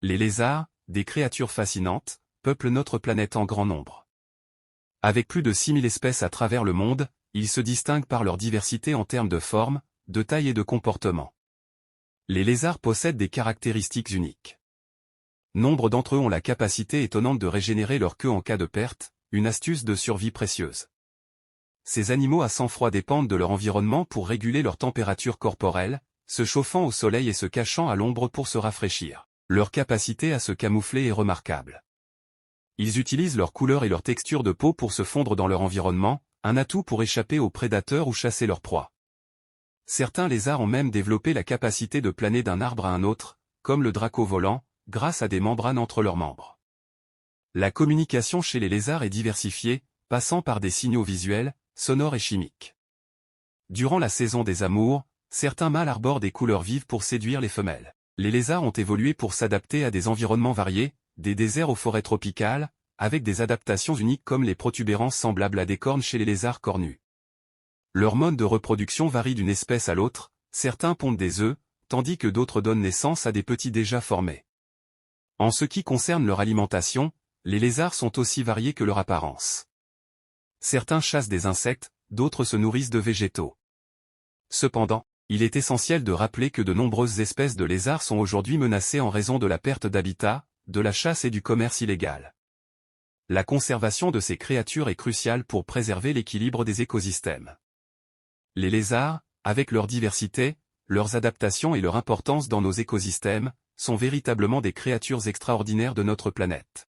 Les lézards, des créatures fascinantes, peuplent notre planète en grand nombre. Avec plus de 6000 espèces à travers le monde, ils se distinguent par leur diversité en termes de forme, de taille et de comportement. Les lézards possèdent des caractéristiques uniques. Nombre d'entre eux ont la capacité étonnante de régénérer leur queue en cas de perte, une astuce de survie précieuse. Ces animaux à sang-froid dépendent de leur environnement pour réguler leur température corporelle, se chauffant au soleil et se cachant à l'ombre pour se rafraîchir. Leur capacité à se camoufler est remarquable. Ils utilisent leur couleur et leur texture de peau pour se fondre dans leur environnement, un atout pour échapper aux prédateurs ou chasser leurs proies. Certains lézards ont même développé la capacité de planer d'un arbre à un autre, comme le draco volant, grâce à des membranes entre leurs membres. La communication chez les lézards est diversifiée, passant par des signaux visuels, sonores et chimiques. Durant la saison des amours, certains mâles arborent des couleurs vives pour séduire les femelles. Les lézards ont évolué pour s'adapter à des environnements variés, des déserts aux forêts tropicales, avec des adaptations uniques comme les protubérances semblables à des cornes chez les lézards cornus. Leur mode de reproduction varie d'une espèce à l'autre, certains pondent des œufs, tandis que d'autres donnent naissance à des petits déjà formés. En ce qui concerne leur alimentation, les lézards sont aussi variés que leur apparence. Certains chassent des insectes, d'autres se nourrissent de végétaux. Cependant, il est essentiel de rappeler que de nombreuses espèces de lézards sont aujourd'hui menacées en raison de la perte d'habitat, de la chasse et du commerce illégal. La conservation de ces créatures est cruciale pour préserver l'équilibre des écosystèmes. Les lézards, avec leur diversité, leurs adaptations et leur importance dans nos écosystèmes, sont véritablement des créatures extraordinaires de notre planète.